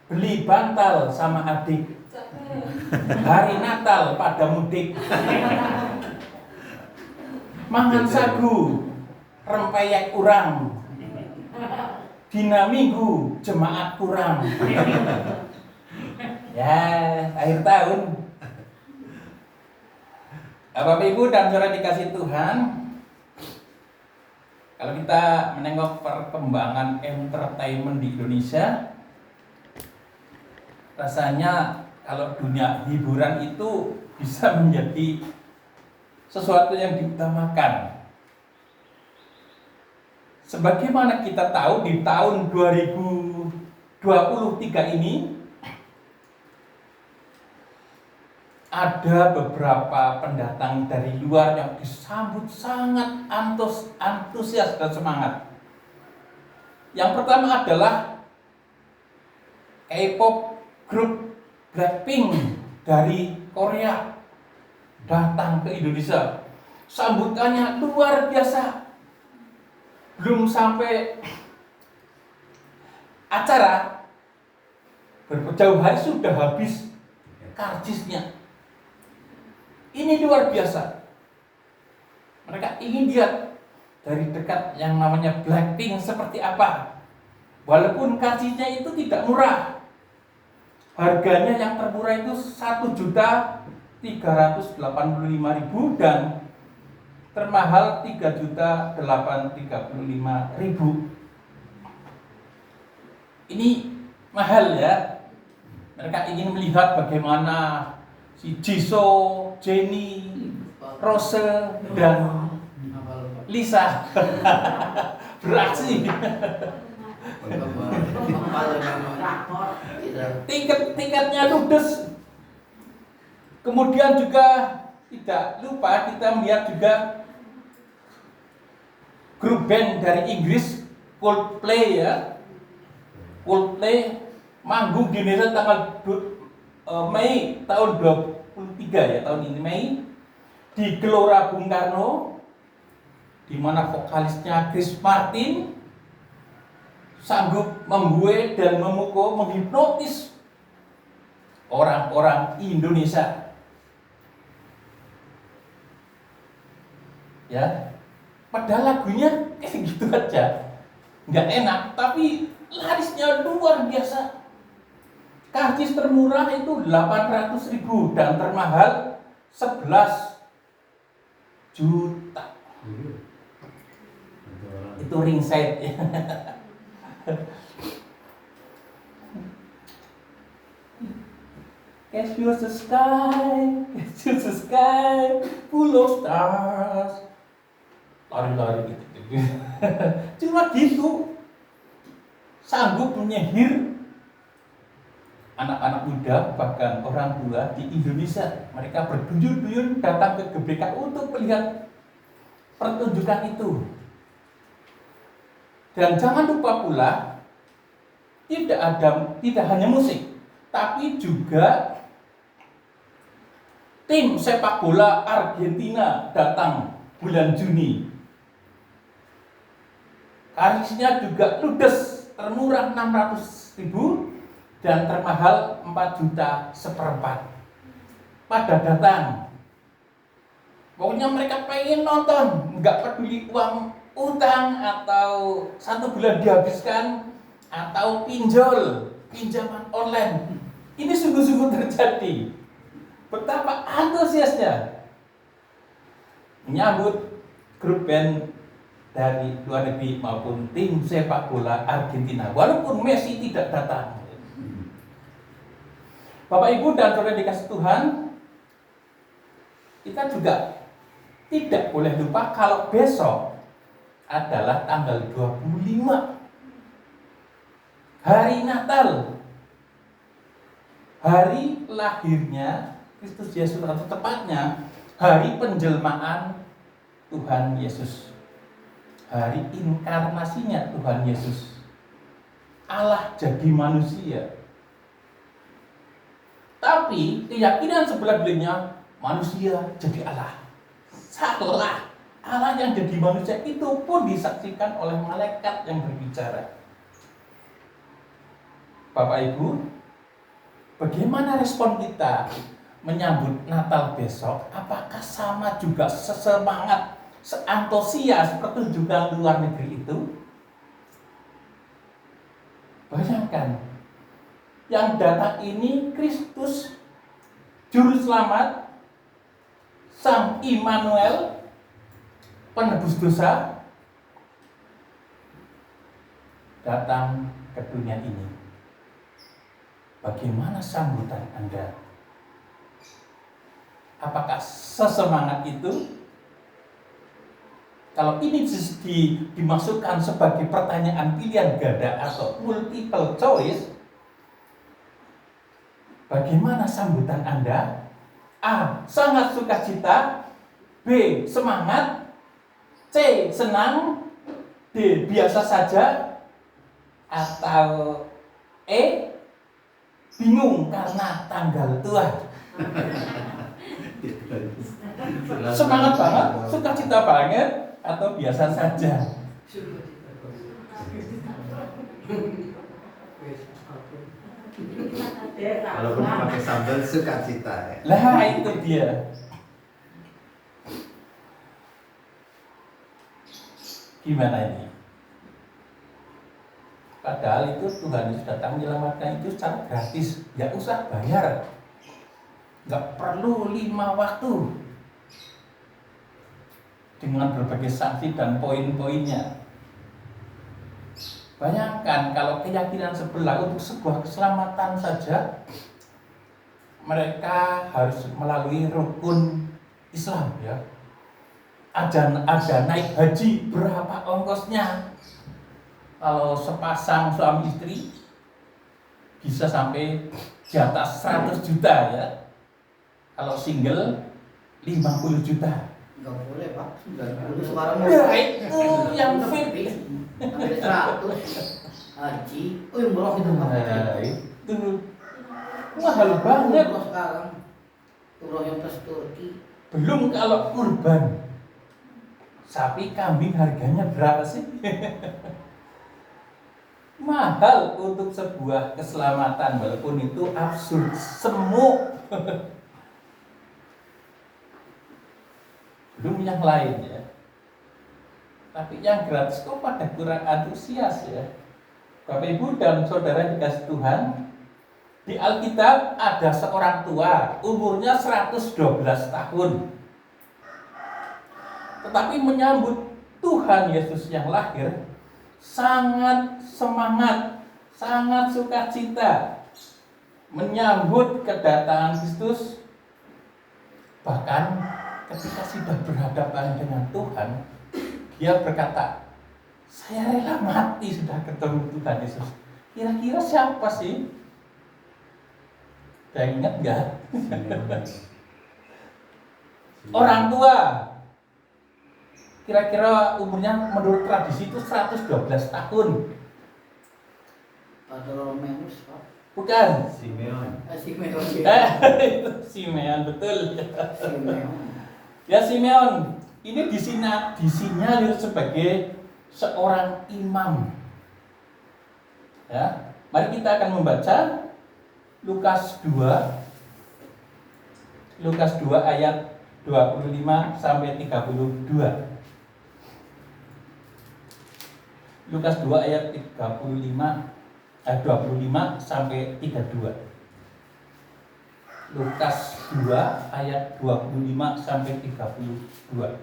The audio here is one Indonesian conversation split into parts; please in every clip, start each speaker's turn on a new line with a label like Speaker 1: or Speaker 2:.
Speaker 1: beli bantal sama adik, hari Natal pada mudik, mangan sagu, rempeyek urang, dina minggu jemaat kurang. Ya, akhir tahun. Bapak Ibu dan saudara dikasih Tuhan, kalau kita menengok perkembangan entertainment di Indonesia, rasanya kalau dunia hiburan itu bisa menjadi sesuatu yang diutamakan. Sebagaimana kita tahu di tahun 2023 ini ada beberapa pendatang dari luar yang disambut sangat antusias dan semangat. Yang pertama adalah K-pop grup Blackpink dari Korea datang ke Indonesia. Sambutannya luar biasa. Belum sampai acara, berjauh hari sudah habis karcisnya. Ini luar biasa. Mereka ingin lihat dari dekat yang namanya Blackpink seperti apa. Walaupun karcisnya itu tidak murah. Harganya yang termurah itu 1.385.000 dan termahal 3.835.000. Ini mahal ya. Mereka ingin melihat bagaimana si Jisoo, Jennie, Rose, dan Lisa beraksi. Tingkatnya ludes. Kemudian juga tidak lupa kita melihat juga grup band dari Inggris, Coldplay ya. Coldplay manggung di Indonesia tanggal Mei tahun 23 ya, tahun ini Mei, di Gelora Bung Karno, di mana vokalisnya Chris Martin sanggup membuat dan memukul, menghipnotis orang-orang Indonesia. Ya, padahal lagunya kayak gitu aja, nggak enak, tapi larisnya luar biasa. Karcis termurah itu 800.000 dan termahal 11 juta. Itu ringside ya. Catch you the sky, full of stars. Lari-lari gitu. Cuma gitu. Sanggup menyihir anak-anak muda, bahkan orang tua di Indonesia. Mereka berduyun-duyun datang ke GBK untuk melihat pertunjukan itu. Dan jangan lupa pula, tidak hanya musik, tapi juga tim sepak bola Argentina datang bulan Juni. Karisnya juga ludes, termurah 600.000 dan termahal 4.1/4 pada datang. Pokoknya mereka pengen nonton, nggak peduli uang utang atau 1 bulan dihabiskan atau pinjaman online. Ini sungguh-sungguh terjadi. Betapa antusiasnya menyambut grup band dari luar negeri maupun tim sepak bola Argentina, walaupun Messi tidak datang. Bapak Ibu dan saudara dikasih Tuhan, kita juga tidak boleh lupa kalau besok adalah tanggal 25, hari Natal, hari lahirnya Kristus Yesus, atau tepatnya hari penjelmaan Tuhan Yesus, hari inkarnasinya Tuhan Yesus. Allah jadi manusia. Tapi keyakinan sebelah belinya manusia jadi Allah. Salah. Allah yang jadi manusia itu pun disaksikan oleh malaikat yang berbicara. Bapak Ibu, bagaimana respon kita menyambut Natal besok? Apakah sama juga sesemangat, seantusias pertunjukan luar negeri itu? Bayangkan, yang datang ini Kristus, Juru Selamat, Sang Immanuel, penebus dosa, datang ke dunia ini. Bagaimana sambutan Anda? Apakah sesemangat itu? Kalau ini dimasukkan sebagai pertanyaan pilihan ganda atau multiple choice, bagaimana sambutan Anda? A. Sangat sukacita. B. Semangat. C. Senang. D. Biasa saja. Atau E. Bingung karena tanggal tua. Semangat banget, sukacita banget, atau biasa saja.
Speaker 2: Walaupun pakai sambal sukacita ya.
Speaker 1: Lah itu dia. Gimana ini? Padahal itu Tuhan sudah datang menyelamatkan itu secara gratis, nggak usah bayar, nggak perlu 5 waktu dengan berbagai sanksi dan poin-poinnya. Bayangkan kalau keyakinan sebelah untuk sebuah keselamatan saja, mereka harus melalui rukun Islam ya. Ada naik haji, berapa ongkosnya? Kalau sepasang suami istri bisa sampai di atas 100 juta ya. Kalau single 50 juta.
Speaker 3: Enggak boleh Pak, 90 sekarang.
Speaker 1: Ya itu yang fit.
Speaker 3: Sampai 100 haji. Oh yang murah itu Pak.
Speaker 1: Nah, itu mahal banget.
Speaker 3: Murah sekarang. Murah yang plus Turki.
Speaker 1: Belum kalau kurban. Sapi kambing harganya berapa sih? Mahal untuk sebuah keselamatan, walaupun itu absurd, semu. Belum yang lain ya. Tapi yang gratis kok pada kurang antusias ya. Bapak Ibu dan saudara yang dikasih Tuhan, di Alkitab ada seorang tua, umurnya 112 tahun. Tetapi menyambut Tuhan Yesus yang lahir sangat semangat, sangat sukacita menyambut kedatangan Kristus. Bahkan ketika sudah berhadapan dengan Tuhan, dia berkata, saya rela mati sudah ketemu Tuhan Yesus. Kira-kira siapa sih? Saya ingat nggak? Orang tua. Kira-kira umurnya menurut tradisi itu 112 tahun.
Speaker 3: Bartolomeus Pak.
Speaker 1: Bukan.
Speaker 2: Simeon.
Speaker 3: Simeon.
Speaker 1: Itu Simeon, betul.
Speaker 3: Simeon.
Speaker 1: Ya Simeon, ini disinyalir sebagai seorang imam. Ya, mari kita akan membaca Lukas 2 ayat 25 sampai 32. Lukas 2 ayat 25 sampai 32. Lukas 2 ayat 25 sampai 32.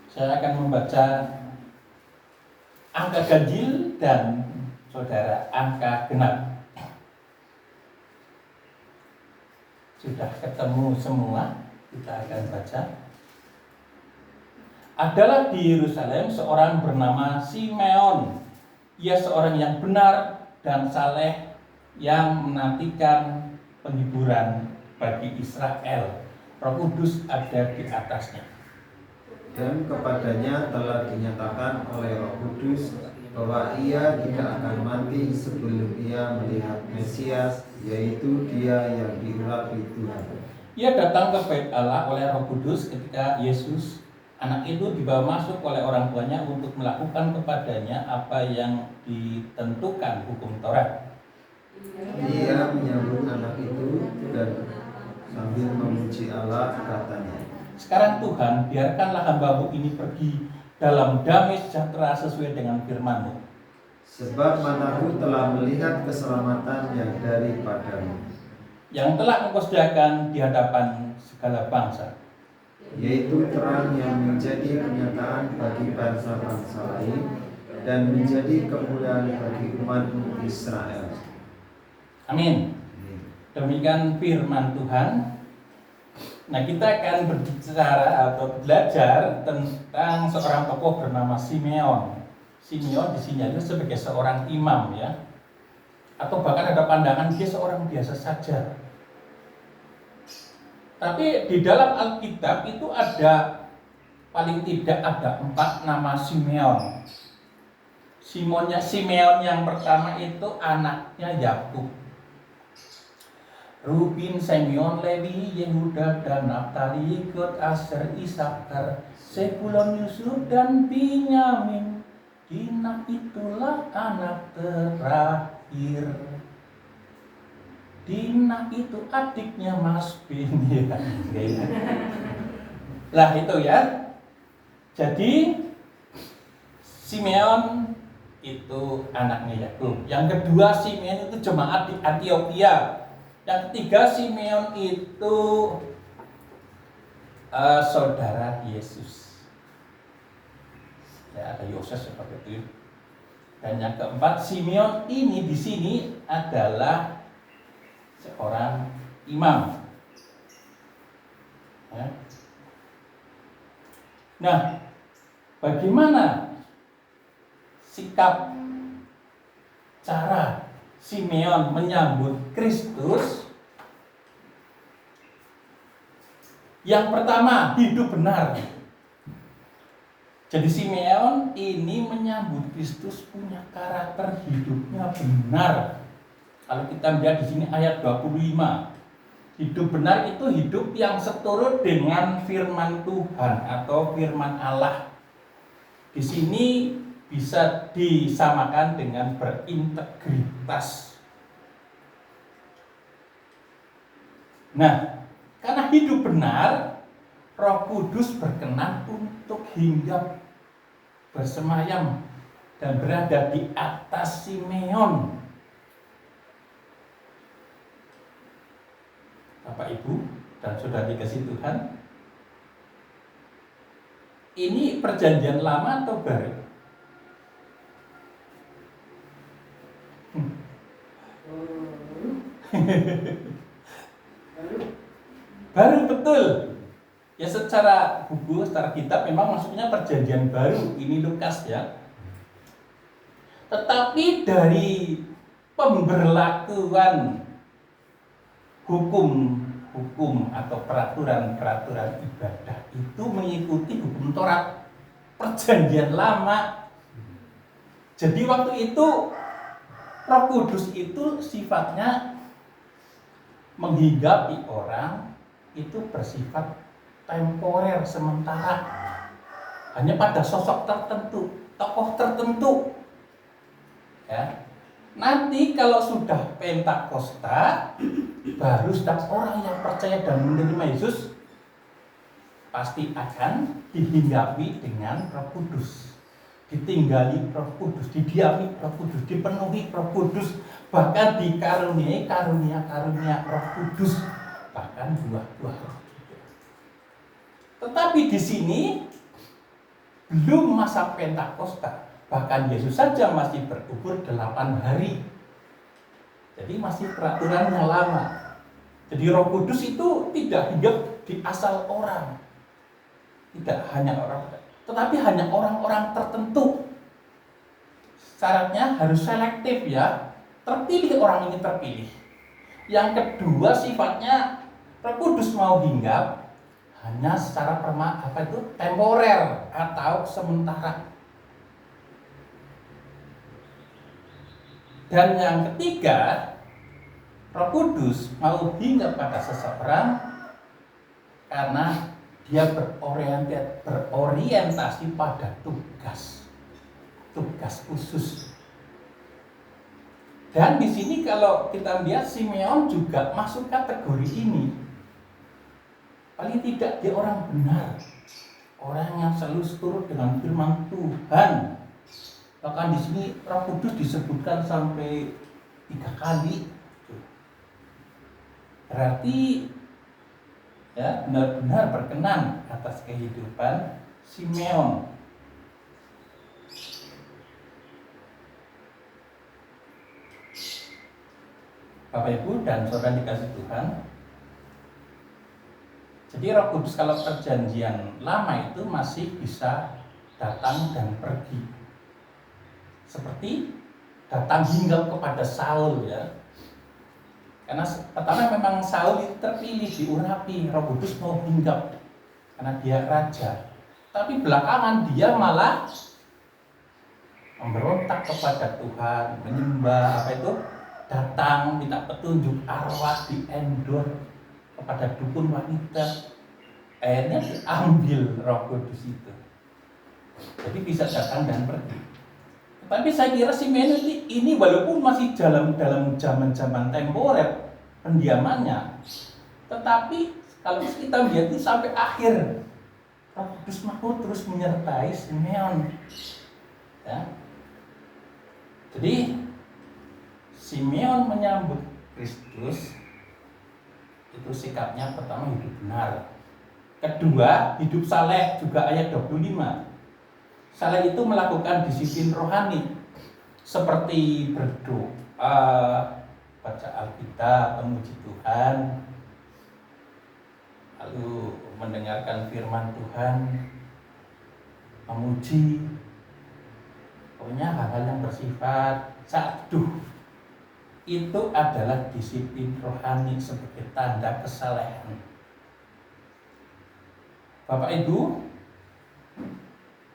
Speaker 1: Saya akan membaca angka ganjil dan saudara angka genap. Sudah ketemu semua, kita akan baca. Adalah di Yerusalem seorang bernama Simeon. Ia seorang yang benar dan saleh yang menantikan penghiburan bagi Israel. Roh Kudus ada di atasnya.
Speaker 2: Dan kepadanya telah dinyatakan oleh Roh Kudus bahwa ia tidak akan mati sebelum ia melihat Mesias, yaitu Dia yang diurapi Tuhan.
Speaker 1: Ia datang ke Bait Allah oleh Roh Kudus ketika Yesus anak itu dibawa masuk oleh orang tuanya untuk melakukan kepadanya apa yang ditentukan hukum Taurat.
Speaker 2: sambil memuji Allah, katanya,
Speaker 1: Sekarang Tuhan, biarkanlah hamba-Mu ini pergi dalam damai sejahtera sesuai dengan firman-Mu.
Speaker 2: sebab mataku telah melihat keselamatan yang daripada-Mu,
Speaker 1: Yang telah Engkau sediakan di hadapan segala bangsa.
Speaker 2: yaitu terang yang menjadi kenyataan bagi bangsa-bangsa lain dan menjadi kemuliaan bagi umat-Mu Israel.
Speaker 1: Amin. Demikian firman Tuhan. Nah, kita akan berbicara atau belajar tentang seorang tokoh bernama Simeon. Simeon di sini adalah sebagai seorang imam ya. Atau bahkan ada pandangan dia seorang biasa saja. Tapi di dalam Alkitab itu ada paling tidak ada 4 nama Simeon. Simeon yang pertama itu anaknya Yakub. Ruben, Simeon, Lewi, Yehuda, dan Naftali, Gad, Aser, Isakar, Sebulon, Yusuf, dan Binyamin. Dina itulah anak terakhir. Dina itu adiknya Mas Bin. Lah itu ya. Jadi Simeon itu anaknya Yakub. Yang kedua Simeon itu jemaat di Antioquia. Yang ketiga Simeon itu saudara Yesus. Ya, ada Yoses seperti itu. Dan yang keempat Simeon ini di sini adalah seorang imam. Ya. Nah, bagaimana sikap cara Simeon menyambut Kristus? Yang pertama, hidup benar. Jadi Simeon ini menyambut Kristus punya karakter hidupnya benar. Kalau kita lihat di sini ayat 25, hidup benar itu hidup yang seturut dengan firman Tuhan atau firman Allah. Di sini bisa disamakan dengan berintegritas. Nah, karena hidup benar, Roh Kudus berkenan untuk hinggap bersemayam dan berada di atas Simeon. Bapak Ibu dan saudara dikasih Tuhan, ini perjanjian lama atau baru? Baru betul. Ya secara buku, secara kitab memang maksudnya perjanjian baru. Ini Lukas ya. Tetapi dari pemberlakuan hukum atau peraturan ibadah itu mengikuti hukum Taurat perjanjian lama. Jadi waktu itu Roh Kudus itu sifatnya menghinggapi orang itu bersifat temporer, sementara, hanya pada sosok tertentu, tokoh tertentu. Ya. Nanti kalau sudah Pentakosta, baru setiap orang yang percaya dan menerima Yesus pasti akan dihinggapi dengan Roh Kudus, ditinggali Roh Kudus, didiami Roh Kudus, dipenuhi Roh Kudus, bahkan dikaruniai karunia Roh Kudus, bahkan buah-buah Roh. Tetapi di sini belum masa Pentakosta. Bahkan Yesus saja masih berkubur 8 hari. Jadi masih peraturan yang lama. Jadi Roh Kudus itu tidak hinggap di asal orang. Tidak hanya orang, tetapi hanya orang-orang tertentu. Syaratnya harus selektif ya. Terpilih orang ini terpilih. Yang kedua sifatnya Roh Kudus mau hinggap hanya secara temporer atau sementara. Dan yang ketiga, Roh Kudus mau hinggap pada seseorang karena dia berorientasi pada tugas khusus. Dan di sini kalau kita lihat Simeon juga masuk kategori ini. paling tidak dia orang benar, orang yang selalu seturut dengan firman Tuhan. Bahkan di sini Roh Kudus disebutkan sampai 3 kali. Berarti ya benar-benar berkenan atas kehidupan Simeon. Bapak Ibu dan saudara dikasih Tuhan. Jadi Roh Kudus kalau perjanjian lama itu masih bisa datang dan pergi. Seperti datang hinggap kepada Saul ya. Karena pertama memang Saul itu terpilih, diurapi, Roh Kudus mau hinggap karena dia raja. Tapi belakangan dia malah memberontak kepada Tuhan, menyembah datang minta petunjuk arwah di Endor kepada dukun wanita. Akhirnya diambil Roh Kudus itu. Jadi bisa datang dan pergi. Tapi saya kira Simeon ini walaupun masih dalam zaman-zaman temporer pendiamannya, tetapi kalau kita lihat ini sampai akhir Roh Kudus mau terus menyertai Simeon. Ya. Jadi Simeon menyambut Kristus itu sikapnya pertama hidup benar. Kedua, hidup saleh, juga ayat 25. Saleh itu melakukan disiplin rohani seperti berdoa, baca Alkitab, memuji Tuhan, lalu mendengarkan firman Tuhan, memuji, pokoknya hal-hal yang bersifat syahdu. Itu adalah disiplin rohani sebagai tanda kesalehan. Bapak Ibu,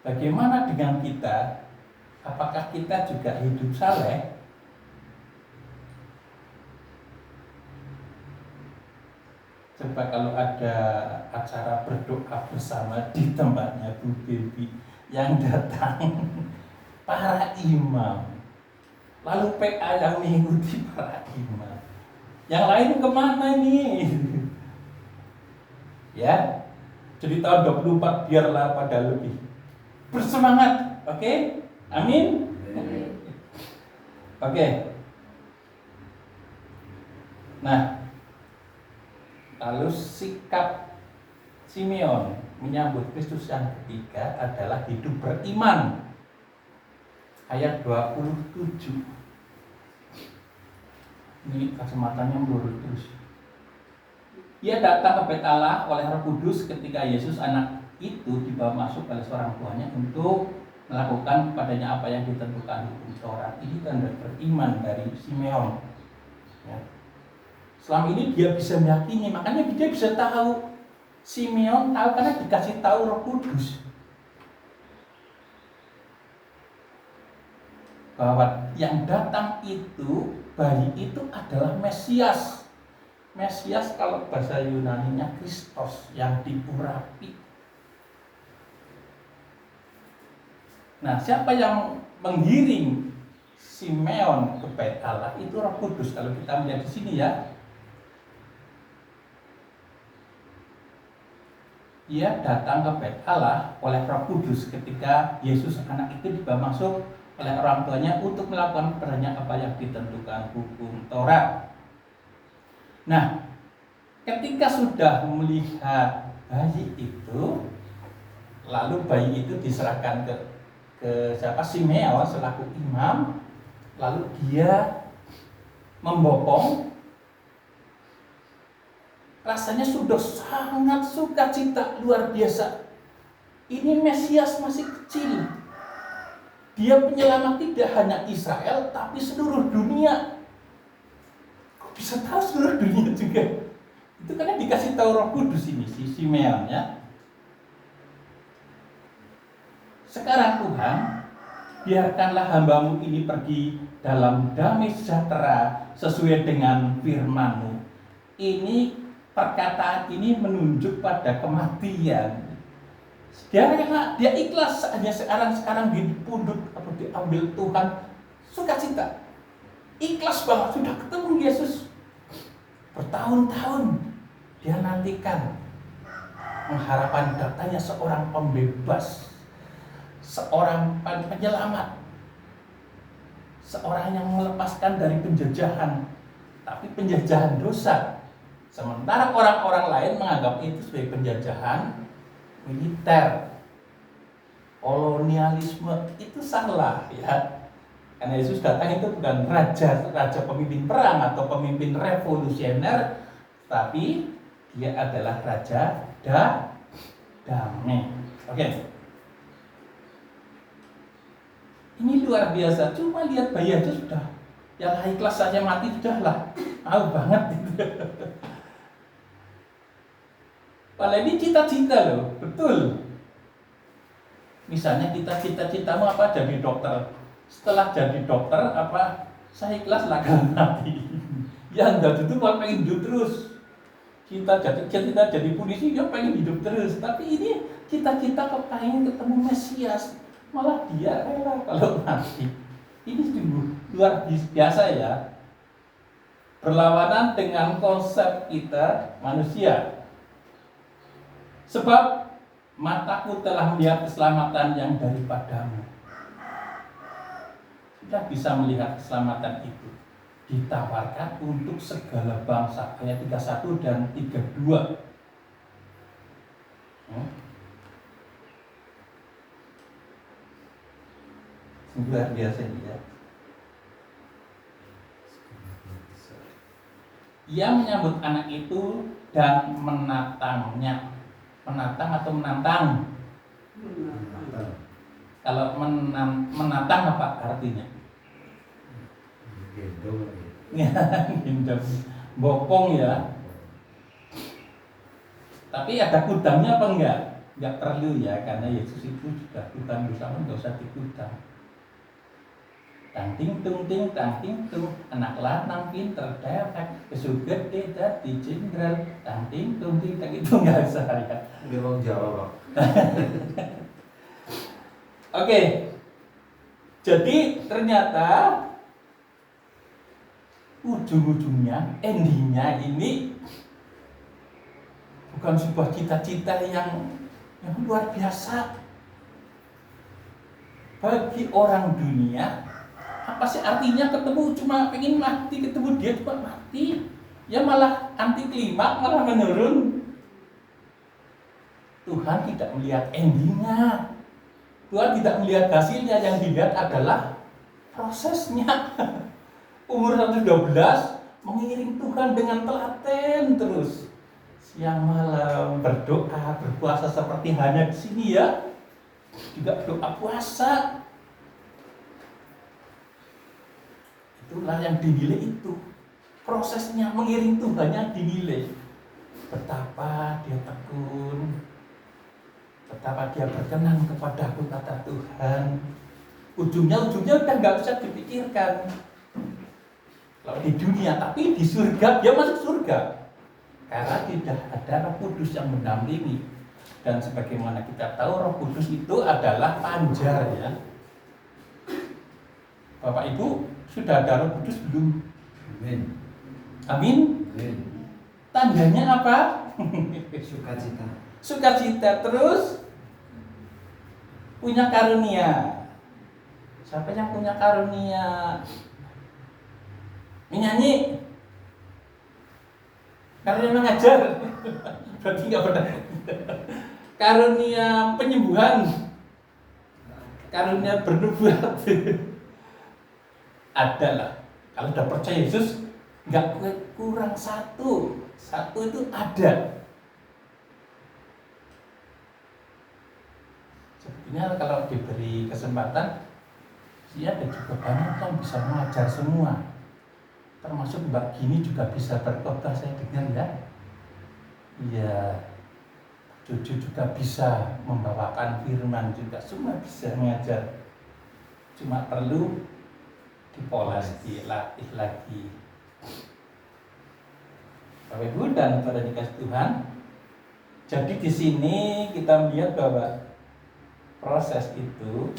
Speaker 1: bagaimana dengan kita? Apakah kita juga hidup saleh? Coba kalau ada acara berdoa bersama di tempatnya Bu Devi, yang datang para imam, lalu PA yang mengikuti para imam, yang lain kemana nih? Ya, jadi tahun 24 biarlah pada lebih bersemangat, oke? Amin. Oke. Nah, lalu sikap Simeon menyambut Kristus yang ketiga adalah hidup beriman. Ayat 27. Ini kacamatanya melurus terus. Ia datang ke Bait Allah oleh Roh Kudus ketika Yesus anak itu dibawa masuk oleh seorang tuanya untuk melakukan kepadanya apa yang ditentukan hukum Taurat. Ini tanda beriman dari Simeon. Ya. Selama ini dia bisa meyakini, makanya dia bisa tahu. Simeon tahu karena dikasih tahu Roh Kudus bahwa yang datang itu, bayi itu adalah Mesias. Mesias kalau bahasa Yunaninya Kristos yang diurapi. Nah, siapa yang menggiring Simeon ke Bait Allah itu Roh Kudus. Kalau kita melihat di sini ya, ia datang ke Bait Allah oleh Roh Kudus ketika Yesus anak itu dibawa masuk oleh orang tuanya untuk melakukan kepadanya apa yang ditentukan hukum Taurat. Nah, ketika sudah melihat bayi itu, lalu bayi itu diserahkan ke siapa? Simeon selaku imam, lalu dia membopong. Rasanya sudah sangat sukacita luar biasa. Ini Mesias masih kecil. Dia penyelamat tidak hanya Israel, tapi seluruh dunia. Kok bisa tahu seluruh dunia juga? Itu karena dikasih tahu Roh Kudus ini, si Simeon ya. Sekarang Tuhan, biarkanlah hamba-Mu ini pergi dalam damai sejahtera sesuai dengan firman-Mu. Ini perkataan ini menunjuk pada kematian. Dia ikhlas hanya sekarang dipundut atau diambil Tuhan, sukacita. Ikhlas banget, sudah ketemu Yesus. Bertahun-tahun dia nantikan. pengharapan datangnya seorang pembebas, seorang penyelamat, seorang yang melepaskan dari penjajahan, tapi penjajahan dosa. Sementara orang-orang lain menganggap itu sebagai penjajahan militer, kolonialisme. Itu salah ya. Karena Yesus datang itu bukan raja pemimpin perang atau pemimpin revolusioner, tapi dia adalah raja damai. Oke. Ini luar biasa. Cuma lihat bayi aja sudah, yang high class saja mati sudah lah. Tahu banget itu. Padahal ini cita-cita loh, betul. Misalnya kita cita-citamu apa? Jadi dokter. Setelah jadi dokter apa? Saya ikhlas lah kalau mati. Ya enggak, itu malah pengen hidup terus. Kita jadi polisi, dia pengen hidup terus. Tapi ini cita-cita kepengen ketemu Mesias, malah dia rela kalau mati. Ini sungguh luar biasa ya. Berlawanan dengan konsep kita manusia. Sebab mataku telah melihat keselamatan yang daripadamu. Sudah bisa melihat keselamatan itu ditawarkan untuk segala bangsa. Ayat 31 dan 32. Luar biasa ini ya. Ia menyambut anak itu dan menatangnya. Menatang atau menantang? Kalau menatang apa artinya? Gendong. Bopong ya. Tapi ada kudamnya apa enggak? Enggak perlu ya, karena Yesus itu juga kudam bersama, enggak usah dikudam. Tangting tung ting tangting tung, anak lanang pinter dewek, kesuget tidak di jenderal. Tangting tung ting tang, itu enggak usah ya.
Speaker 2: Dia mau jawab, Pak.
Speaker 1: Oke. Jadi ternyata ujung-ujungnya, endingnya ini bukan sebuah cita-cita yang luar biasa. Bagi orang dunia, apa sih artinya ketemu cuma pengen mati, ketemu dia cuma mati, ya malah anti klimaks, malah menurun. Tuhan tidak melihat endingnya, Tuhan tidak melihat hasilnya, yang dilihat adalah prosesnya. Umur 112 mengiring Tuhan dengan telaten terus, siang malam berdoa, berpuasa seperti hanya di sini ya, juga doa puasa. Itulah yang dinilai itu. Prosesnya mengiring Tuhannya dinilai. Betapa dia tekun, betapa dia berkenan kepadaku, kata Tuhan. Ujungnya udah nggak usah dipikirkan. Kalau di dunia, tapi di surga dia masuk surga. Karena tidak ada Roh Kudus yang mendampingi. Dan sebagaimana kita tahu, Roh Kudus itu adalah panjar ya. Bapak Ibu, sudah ada Roh Kudus belum?
Speaker 2: Amin.
Speaker 1: Amin.
Speaker 2: Amin.
Speaker 1: Tandanya apa?
Speaker 2: Sukacita.
Speaker 1: Sukacita. Terus punya karunia. Siapa yang punya karunia? Menyanyi. Karunia mengajar. Berarti nggak benar. Karunia penyembuhan. Karunia bernubuat. Ada lah. Kalau udah percaya Yesus, nggak kurang satu. Satu itu ada. Sebetulnya kalau diberi kesempatan, dia ada juga banyak yang bisa mengajar semua. Termasuk Mbak Gini juga bisa berkhotbah, saya dengar ya. Iya, Cucu juga bisa membawakan firman juga, semua bisa mengajar. Cuma perlu dipoles, dilatih lagi. Bapak Ibu dan pada dikasih Tuhan. Jadi di sini kita melihat bahwa proses itu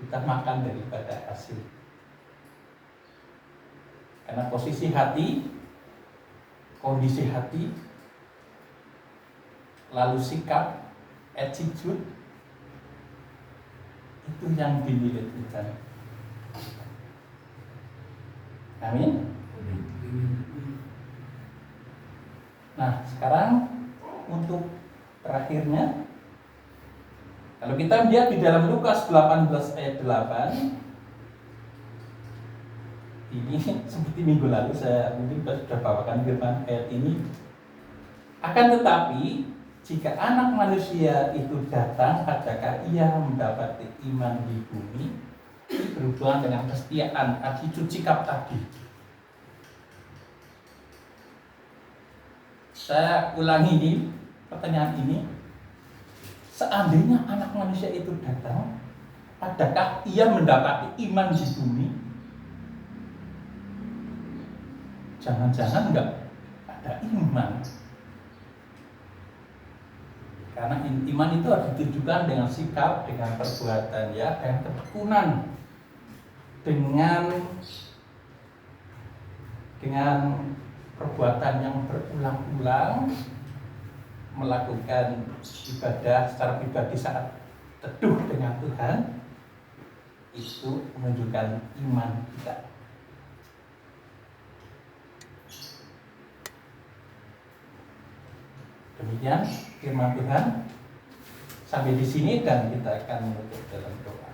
Speaker 1: kita makan daripada hasil. Karena posisi hati, kondisi hati lalu sikap, attitude, itu yang dinilai Tuhan. Amin. Nah, sekarang untuk terakhirnya, kalau kita lihat di dalam Lukas 18 ayat 8, ini seperti minggu lalu saya mungkin sudah bawakan firman ayat ini. Akan tetapi, jika anak manusia itu datang, adakah ia mendapat iman di bumi? Ini berhubungan dengan kesetiaan, attitude, sikap tadi. Saya ulangi ini, pertanyaan ini. Seandainya anak manusia itu datang, adakah ia mendapati iman di bumi? Jangan-jangan enggak ada iman. Karena iman itu harus ditujukan dengan sikap, dengan perbuatan, ya, dengan ketekunan, dengan perbuatan yang berulang-ulang, melakukan ibadah secara pribadi saat teduh dengan Tuhan, itu menunjukkan iman kita. Demikian firman Tuhan. Sampai di sini dan kita akan menutup dalam doa.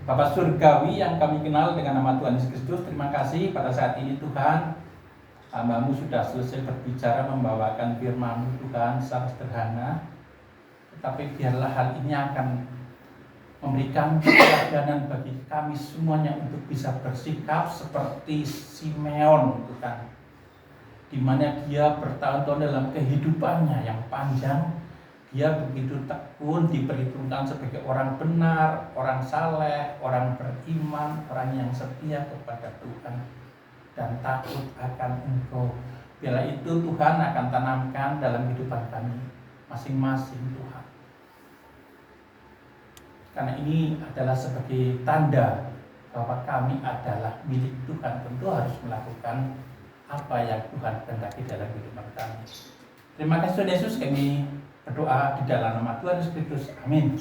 Speaker 1: Bapa surgawi yang kami kenal dengan nama Tuhan Yesus Kristus, terima kasih pada saat ini Tuhan, hamba-Mu sudah selesai berbicara, membawakan firman-Mu Tuhan secara sederhana, tetapi biarlah hal ini akan memberikan pelajaran bagi kami semuanya untuk bisa bersikap seperti Simeon Tuhan, di mana dia bertahun-tahun dalam kehidupannya yang panjang. Dia begitu tekun, diperhitungkan sebagai orang benar, orang saleh, orang beriman, orang yang setia kepada Tuhan dan takut akan Engkau. Bila itu Tuhan akan tanamkan dalam kehidupan kami masing-masing Tuhan. Karena ini adalah sebagai tanda bahwa kami adalah milik Tuhan, tentu harus melakukan apa yang Tuhan kehendaki dalam kehidupan kami. Terima kasih Tuhan Yesus, kami berdoa di dalam nama Tuhan Yesus Kristus. Amin.